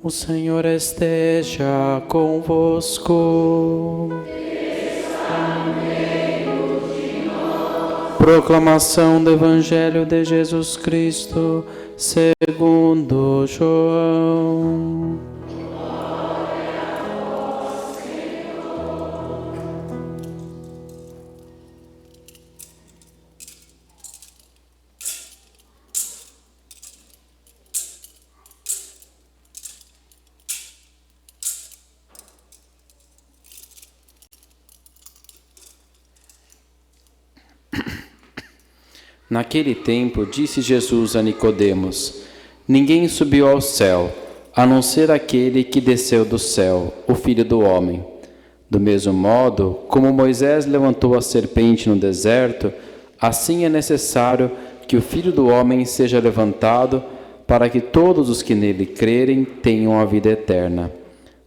O Senhor esteja convosco. Proclamação do Evangelho de Jesus Cristo segundo João. Naquele tempo, disse Jesus a Nicodemos: Ninguém subiu ao céu, a não ser aquele que desceu do céu, o Filho do Homem. Do mesmo modo, como Moisés levantou a serpente no deserto, assim é necessário que o Filho do Homem seja levantado, para que todos os que nele crerem tenham a vida eterna.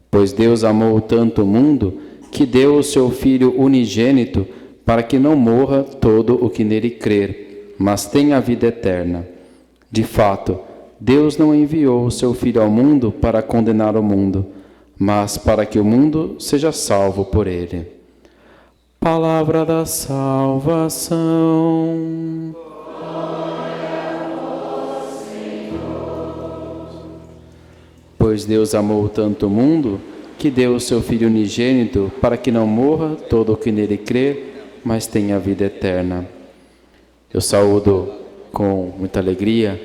Pois Deus amou tanto o mundo, que deu o seu Filho unigênito, para que não morra todo o que nele crer, mas tem a vida eterna. De fato, Deus não enviou o seu Filho ao mundo para condenar o mundo, mas para que o mundo seja salvo por ele. Palavra da salvação. Pois Deus amou tanto o mundo, que deu o seu Filho unigênito, para que não morra todo o que nele crer, mas tenha a vida eterna. Eu saúdo com muita alegria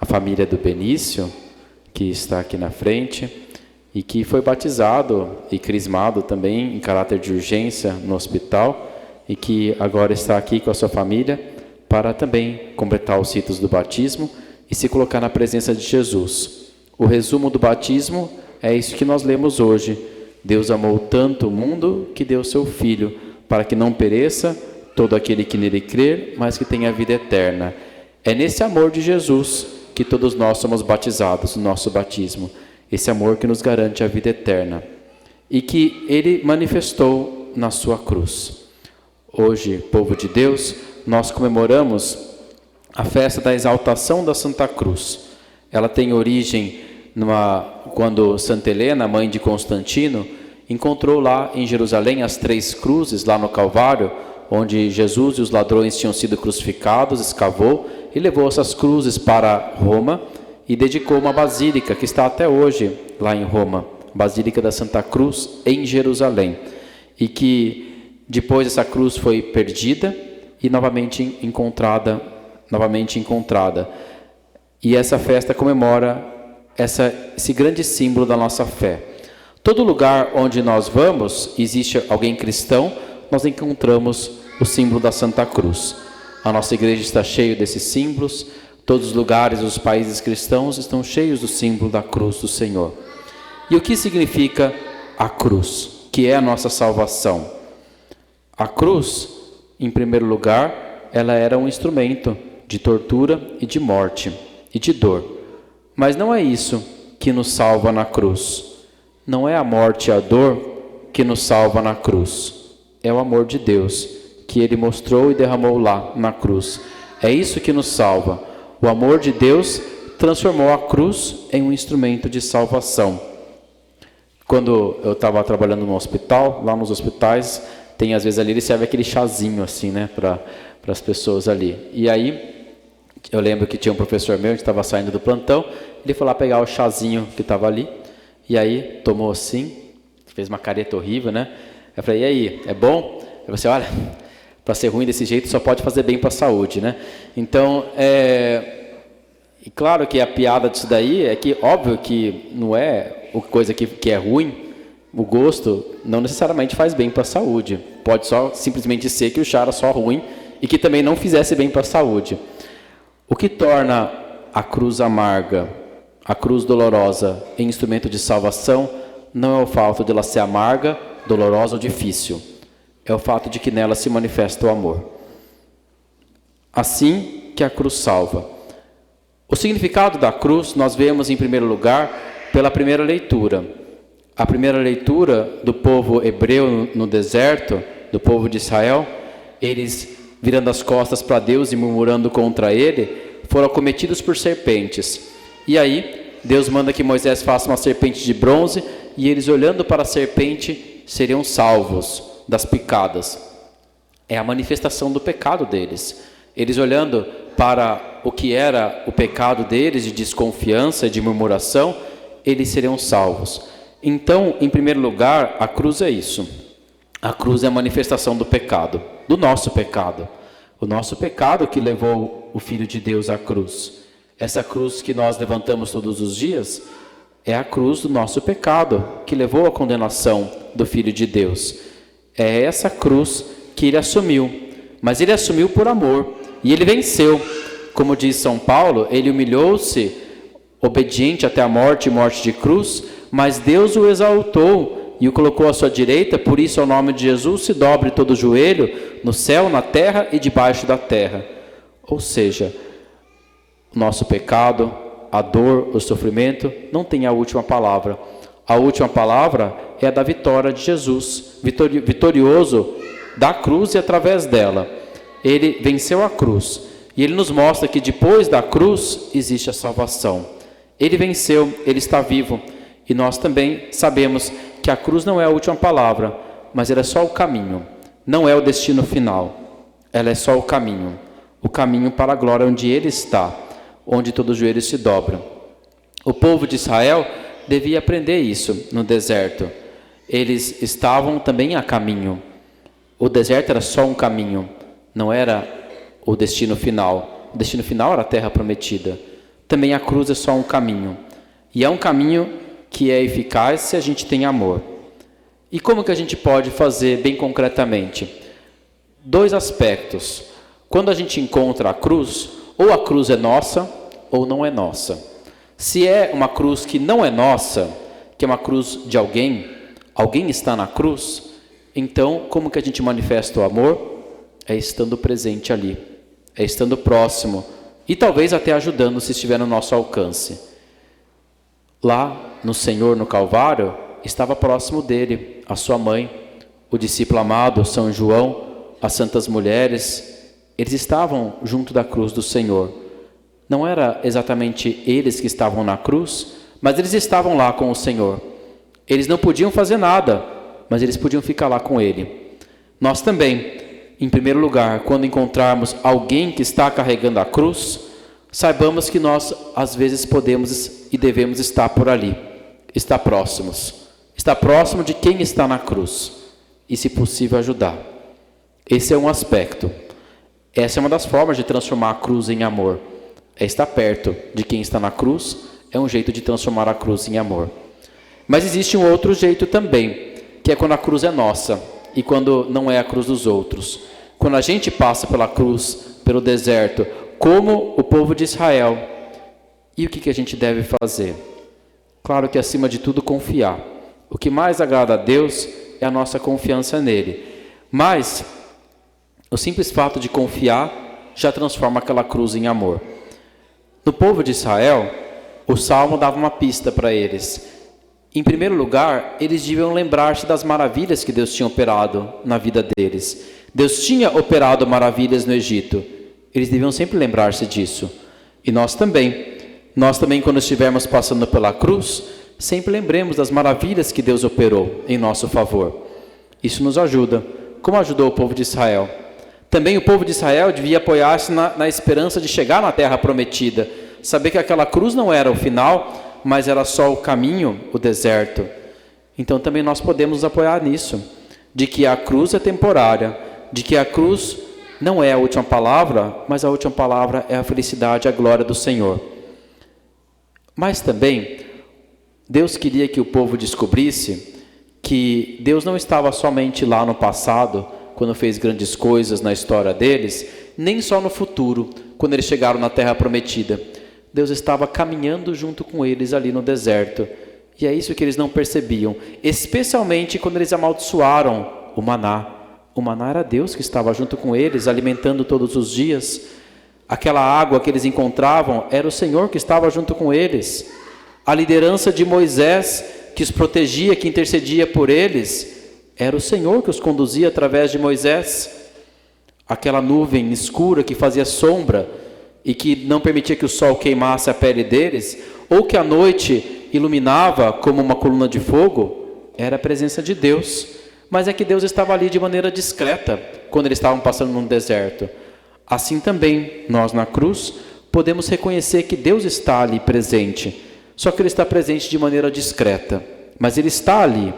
a família do Benício, que está aqui na frente, e que foi batizado e crismado também em caráter de urgência no hospital, e que agora está aqui com a sua família para também completar os ritos do batismo e se colocar na presença de Jesus. O resumo do batismo é isso que nós lemos hoje. Deus amou tanto o mundo que deu seu Filho, para que não pereça todo aquele que nele crer, mas que tenha a vida eterna. É nesse amor de Jesus que todos nós somos batizados, no nosso batismo. Esse amor que nos garante a vida eterna. E que ele manifestou na sua cruz. Hoje, povo de Deus, nós comemoramos a festa da exaltação da Santa Cruz. Ela tem origem quando Santa Helena, mãe de Constantino, encontrou lá em Jerusalém as 3 cruzes, lá no Calvário, onde Jesus e os ladrões tinham sido crucificados, escavou e levou essas cruzes para Roma e dedicou uma basílica que está até hoje lá em Roma, Basílica da Santa Cruz, em Jerusalém, e que depois essa cruz foi perdida e novamente encontrada. E essa festa comemora esse grande símbolo da nossa fé. Todo lugar onde nós vamos, existe alguém cristão, nós encontramos o símbolo da Santa Cruz. A nossa igreja está cheia desses símbolos, todos os lugares, os países cristãos estão cheios do símbolo da cruz do Senhor. E o que significa a cruz, que é a nossa salvação? A cruz, em primeiro lugar, ela era um instrumento de tortura e de morte e de dor. Mas não é isso que nos salva na cruz. Não é a morte e a dor que nos salva na cruz. É o amor de Deus que Ele mostrou e derramou lá na cruz. É isso que nos salva. O amor de Deus transformou a cruz em um instrumento de salvação. Quando eu estava trabalhando no hospital, lá nos hospitais, tem às vezes ali, ele serve aquele chazinho assim, né, para as pessoas ali. E aí, eu lembro que tinha um professor meu, que estava saindo do plantão, ele foi lá pegar o chazinho que estava ali, e aí tomou assim, fez uma careta horrível, né? Eu falei, e aí, é bom? Eu falei, olha, para ser ruim desse jeito só pode fazer bem para a saúde, né? Então, e claro que a piada disso daí é que, óbvio que não é coisa que é ruim, o gosto não necessariamente faz bem para a saúde. Pode só simplesmente ser que o chá era só ruim e que também não fizesse bem para a saúde. O que torna a cruz amarga, a cruz dolorosa, em instrumento de salvação, não é o fato de ela ser amarga, dolorosa ou difícil. É o fato de que nela se manifesta o amor. Assim que a cruz salva. O significado da cruz nós vemos, em primeiro lugar, pela primeira leitura. A primeira leitura do povo hebreu no deserto, do povo de Israel, eles virando as costas para Deus e murmurando contra Ele, foram acometidos por serpentes. E aí, Deus manda que Moisés faça uma serpente de bronze e eles, olhando para a serpente, seriam salvos das picadas. É a manifestação do pecado deles. Eles, olhando para o que era o pecado deles, de desconfiança, de murmuração, eles seriam salvos. Então, em primeiro lugar, a cruz é isso. A cruz é a manifestação do pecado, do nosso pecado. O nosso pecado que levou o Filho de Deus à cruz. Essa cruz que nós levantamos todos os dias é a cruz do nosso pecado, que levou à condenação do Filho de Deus. É essa cruz que ele assumiu, mas ele assumiu por amor, e ele venceu. Como diz São Paulo, ele humilhou-se, obediente até a morte e morte de cruz, mas Deus o exaltou e o colocou à sua direita, por isso ao nome de Jesus se dobre todo o joelho, no céu, na terra e debaixo da terra. Ou seja, o nosso pecado, a dor, o sofrimento, não tem a última palavra. A última palavra é a da vitória de Jesus, vitorioso da cruz e através dela. Ele venceu a cruz e ele nos mostra que depois da cruz existe a salvação. Ele venceu, ele está vivo, e nós também sabemos que a cruz não é a última palavra, mas ela é só o caminho, não é o destino final, ela é só o caminho para a glória onde ele está, onde todo joelho se dobra. O povo de Israel devia aprender isso no deserto. Eles estavam também a caminho. O deserto era só um caminho, não era o destino final. O destino final era a terra prometida. Também a cruz é só um caminho. E é um caminho que é eficaz se a gente tem amor. E como que a gente pode fazer bem concretamente? 2 aspectos. Quando a gente encontra a cruz, ou a cruz é nossa, ou não é nossa. Se é uma cruz que não é nossa, que é uma cruz de alguém está na cruz, então como que a gente manifesta o amor? É estando presente ali, é estando próximo, e talvez até ajudando se estiver no nosso alcance. Lá no Senhor, no Calvário, estava próximo dele a sua mãe, o discípulo amado, São João, as santas mulheres. Eles estavam junto da cruz do Senhor. Não era exatamente eles que estavam na cruz, mas eles estavam lá com o Senhor. Eles não podiam fazer nada, mas eles podiam ficar lá com Ele. Nós também, em primeiro lugar, quando encontrarmos alguém que está carregando a cruz, saibamos que nós, às vezes, podemos e devemos estar por ali, estar próximos. Estar próximo de quem está na cruz e, se possível, ajudar. Esse é um aspecto. Essa é uma das formas de transformar a cruz em amor. É estar perto de quem está na cruz, é um jeito de transformar a cruz em amor. Mas existe um outro jeito também, que é quando a cruz é nossa e quando não é a cruz dos outros. Quando a gente passa pela cruz, pelo deserto, como o povo de Israel, e o que a gente deve fazer? Claro que acima de tudo confiar. O que mais agrada a Deus é a nossa confiança nele. Mas o simples fato de confiar já transforma aquela cruz em amor. No povo de Israel, o Salmo dava uma pista para eles. Em primeiro lugar, eles deviam lembrar-se das maravilhas que Deus tinha operado na vida deles. Deus tinha operado maravilhas no Egito. Eles deviam sempre lembrar-se disso. E nós também. Nós também, quando estivermos passando pela cruz, sempre lembremos das maravilhas que Deus operou em nosso favor. Isso nos ajuda, como ajudou o povo de Israel. Também o povo de Israel devia apoiar-se na esperança de chegar na terra prometida. Saber que aquela cruz não era o final, mas era só o caminho, o deserto. Então também nós podemos nos apoiar nisso. De que a cruz é temporária. De que a cruz não é a última palavra, mas a última palavra é a felicidade, a glória do Senhor. Mas também, Deus queria que o povo descobrisse que Deus não estava somente lá no passado, quando fez grandes coisas na história deles, nem só no futuro, quando eles chegaram na terra prometida. Deus estava caminhando junto com eles ali no deserto. E é isso que eles não percebiam, especialmente quando eles amaldiçoaram o maná. O maná era Deus que estava junto com eles, alimentando todos os dias. Aquela água que eles encontravam era o Senhor que estava junto com eles. A liderança de Moisés, que os protegia, que intercedia por eles, era o Senhor que os conduzia através de Moisés. Aquela nuvem escura que fazia sombra e que não permitia que o sol queimasse a pele deles, ou que a noite iluminava como uma coluna de fogo, era a presença de Deus. Mas é que Deus estava ali de maneira discreta, quando eles estavam passando num deserto. Assim também, nós na cruz, podemos reconhecer que Deus está ali presente, só que Ele está presente de maneira discreta, mas Ele está ali.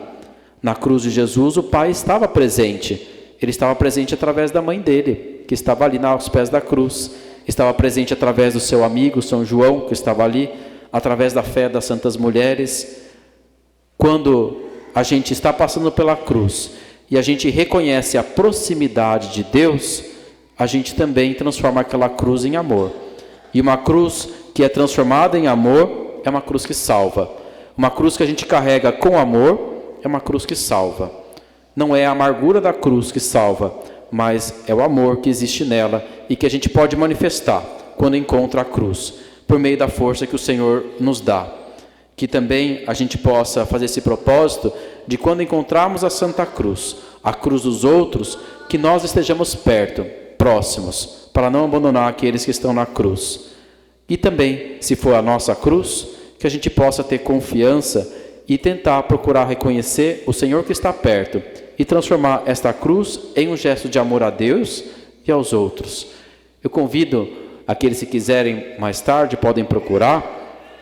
Na cruz de Jesus, o Pai estava presente. Ele estava presente através da mãe dele, que estava ali aos pés da cruz. Estava presente através do seu amigo, São João, que estava ali, através da fé das santas mulheres. Quando a gente está passando pela cruz e a gente reconhece a proximidade de Deus, a gente também transforma aquela cruz em amor. E uma cruz que é transformada em amor é uma cruz que salva. Uma cruz que a gente carrega com amor é uma cruz que salva. Não é a amargura da cruz que salva, mas é o amor que existe nela e que a gente pode manifestar quando encontra a cruz, por meio da força que o Senhor nos dá. Que também a gente possa fazer esse propósito de quando encontrarmos a Santa Cruz, a cruz dos outros, que nós estejamos perto, próximos, para não abandonar aqueles que estão na cruz. E também, se for a nossa cruz, que a gente possa ter confiança e tentar procurar reconhecer o Senhor que está perto e transformar esta cruz em um gesto de amor a Deus e aos outros. Eu convido aqueles que quiserem mais tarde, podem procurar,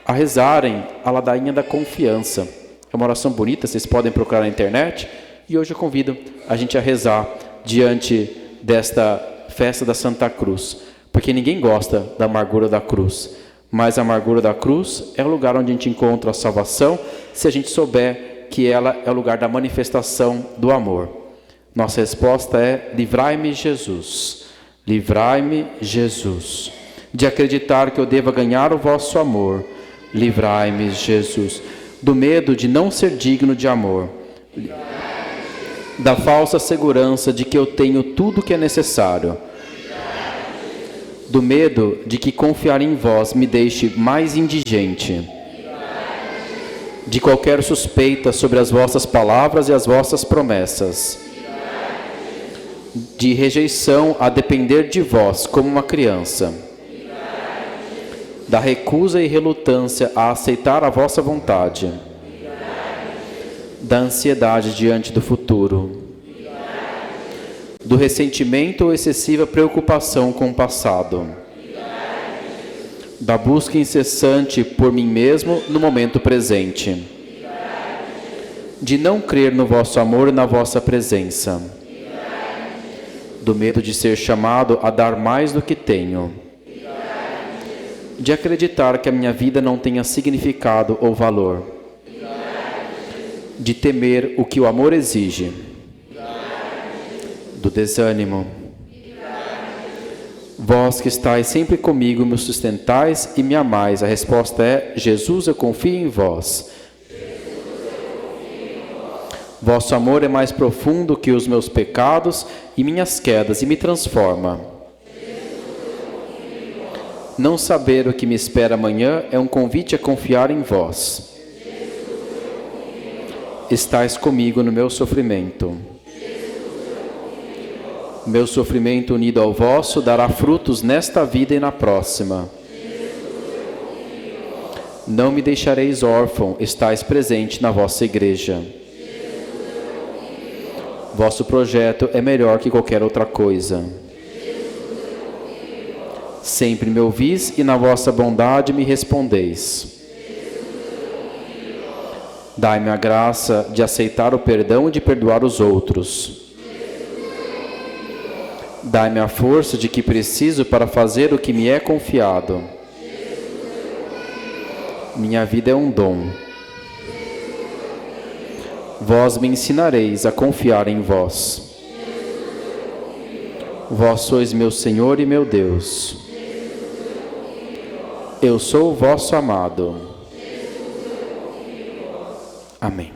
a rezarem a ladainha da confiança. É uma oração bonita, vocês podem procurar na internet. E hoje eu convido a gente a rezar diante desta festa da Santa Cruz, porque ninguém gosta da amargura da cruz, mas a amargura da cruz é o lugar onde a gente encontra a salvação, se a gente souber que ela é o lugar da manifestação do amor. Nossa resposta é: livrai-me, Jesus. Livrai-me, Jesus, de acreditar que eu deva ganhar o vosso amor. Livrai-me, Jesus, do medo de não ser digno de amor, da falsa segurança de que eu tenho tudo o que é necessário, do medo de que confiar em vós me deixe mais indigente, de qualquer suspeita sobre as vossas palavras e as vossas promessas, de rejeição a depender de vós como uma criança, da recusa e relutância a aceitar a vossa vontade, da ansiedade diante do futuro, do ressentimento ou excessiva preocupação com o passado, da busca incessante por mim mesmo no momento presente, de não crer no vosso amor e na vossa presença, do medo de ser chamado a dar mais do que tenho, de acreditar que a minha vida não tenha significado ou valor, de temer o que o amor exige, do desânimo. Vós que estáis sempre comigo, me sustentais e me amais. A resposta é: Jesus, eu confio em vós. Vosso amor é mais profundo que os meus pecados e minhas quedas e me transforma. Não saber o que me espera amanhã é um convite a confiar em vós. Estais comigo no meu sofrimento. Meu sofrimento unido ao vosso dará frutos nesta vida e na próxima. Não me deixareis órfão, estais presente na vossa igreja. Vosso projeto é melhor que qualquer outra coisa. Sempre me ouvis e na vossa bondade me respondeis. Dai-me a graça de aceitar o perdão e de perdoar os outros. Dai-me a força de que preciso para fazer o que me é confiado. Minha vida é um dom. Vós me ensinareis a confiar em vós. Vós sois meu Senhor e meu Deus. Eu sou o vosso amado. Amém.